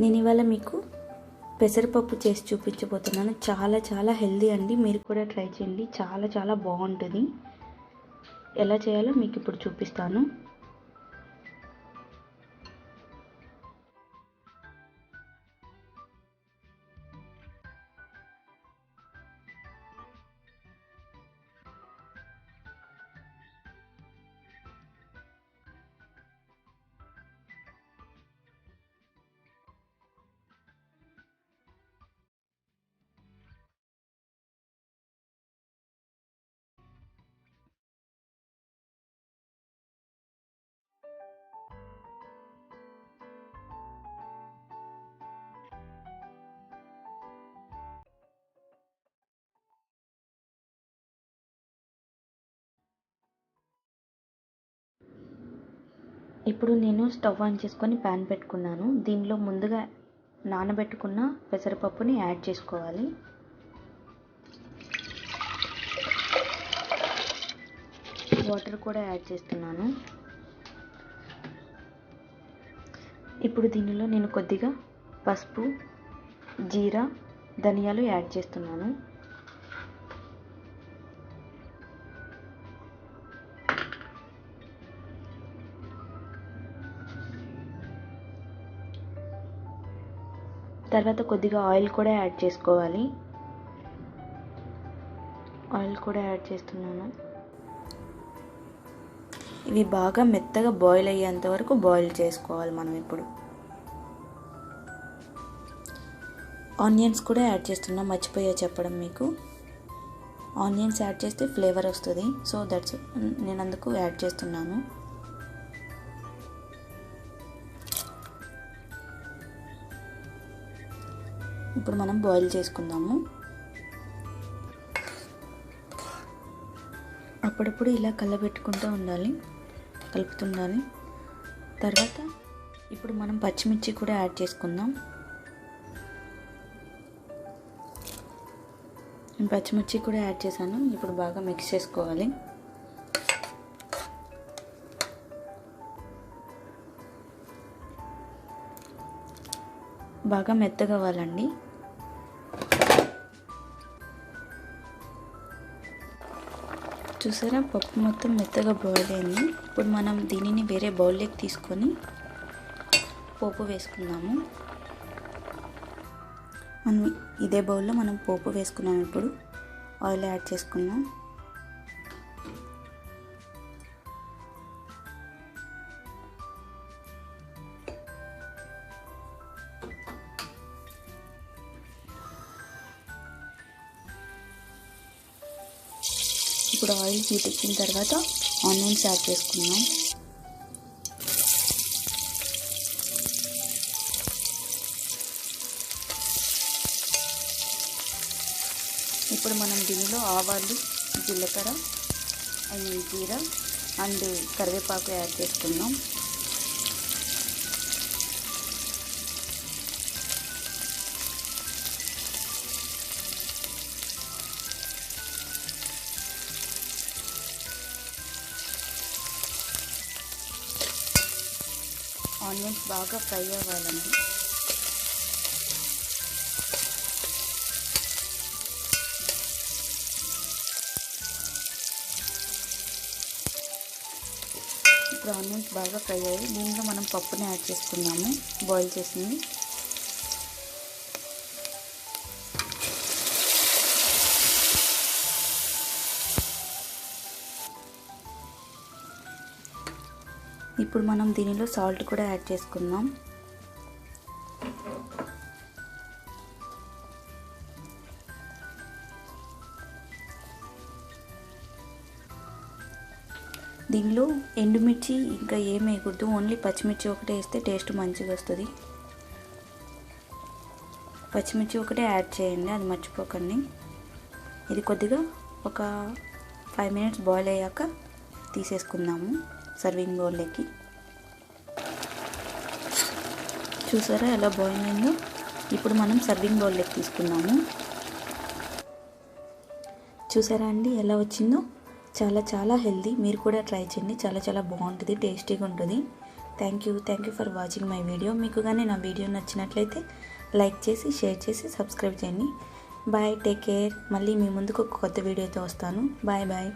నేను ఇవాళ మీకు పెసరపప్పు చేసి చూపించబోతున్నాను. చాలా చాలా హెల్దీ అండి. మీరు కూడా ట్రై చేయండి. చాలా చాలా బాగుంటుంది. ఎలా చేయాలో మీకు ఇప్పుడు చూపిస్తాను. ఇప్పుడు నేను స్టవ్ ఆన్ చేసుకొని ప్యాన్ పెట్టుకున్నాను. దీనిలో ముందుగా నానబెట్టుకున్న పెసరపప్పుని యాడ్ చేసుకోవాలి. వాటర్ కూడా యాడ్ చేస్తున్నాను. ఇప్పుడు దీనిలో నేను కొద్దిగా పసుపు, జీరా, ధనియాలు యాడ్ చేస్తున్నాను. తర్వాత కొద్దిగా ఆయిల్ కూడా యాడ్ చేసుకోవాలి. ఆయిల్ కూడా యాడ్ చేస్తున్నాను. ఇవి బాగా మెత్తగా బాయిల్ అయ్యేంత వరకు బాయిల్ చేసుకోవాలి మనం. ఇప్పుడు ఆనియన్స్ కూడా యాడ్ చేస్తున్నాం. మర్చిపోయా చెప్పడం మీకు. ఆనియన్స్ యాడ్ చేస్తే ఫ్లేవర్ వస్తుంది. సో దట్స్ నేను అందుకు యాడ్ చేస్తున్నాను. ఇప్పుడు మనం బాయిల్ చేసుకుందాము. అప్పుడప్పుడు ఇలా కలబెట్టుకుంటూ ఉండాలి, కలుపుతుండాలి. తర్వాత ఇప్పుడు మనం పచ్చిమిర్చి కూడా యాడ్ చేసుకుందాం. నేను పచ్చిమిర్చి కూడా యాడ్ చేశాను. ఇప్పుడు బాగా మిక్స్ చేసుకోవాలి. బాగా మెత్తగా అవ్వాలండి. చూసారా, పప్పు మొత్తం మెత్తగా బాయిల్ అయింది. ఇప్పుడు మనం దీనిని వేరే బౌల్లోకి తీసుకొని పోపు వేసుకుందాము. మనం ఇదే బౌల్లో మనం పోపు వేసుకున్నాం. ఇప్పుడు ఆయిల్ యాడ్ చేసుకుందాం. ఇప్పుడు ఆయిల్ హీట్ ఎక్కిన తర్వాత ఆనియన్స్ యాడ్ చేసుకుందాం. ఇప్పుడు మనం దీనిలో ఆవాలు, జీలకర్ర, జీరా అండ్ కరివేపాకు యాడ్ చేసుకుందాం. ఆనియన్స్ బాగా ఫ్రై అవ్వాలండి. ఇప్పుడు ఆనియన్స్ బాగా ఫ్రై అయ్యాయి. దీనిలో మనం పప్పుని యాడ్ చేసుకున్నాము, బాయిల్ చేసింది. ఇప్పుడు మనం దీనిలో సాల్ట్ కూడా యాడ్ చేసుకుందాం. దీనిలో ఎండుమిర్చి ఇంకా ఏం వేయకూడదు, ఓన్లీ పచ్చిమిర్చి ఒకటే వేస్తే టేస్ట్ మంచిగా వస్తుంది. పచ్చిమిర్చి ఒకటే యాడ్ చేయండి, అది మర్చిపోకండి. ఇది కొద్దిగా ఒక 5 minutes బాయిల్ అయ్యాక తీసేసుకుందాము సర్వింగ్ బౌల్లోకి. చూసారా ఎలా బాయిల్ అయిందో. ఇప్పుడు మనం సర్వింగ్ బౌల్లోకి తీసుకుందాము. చూసారా అండి ఎలా వచ్చిందో. చాలా చాలా హెల్దీ. మీరు కూడా ట్రై చేయండి. చాలా చాలా బాగుంటుంది, టేస్టీగా ఉంటుంది. Thank you for watching my video. మీకు కానీ నా వీడియో నచ్చినట్లయితే లైక్ చేసి షేర్ చేసి సబ్స్క్రైబ్ చేయండి. Bye, take care. మళ్ళీ మీ ముందుకు ఒక కొత్త వీడియోతో వస్తాను. Bye bye.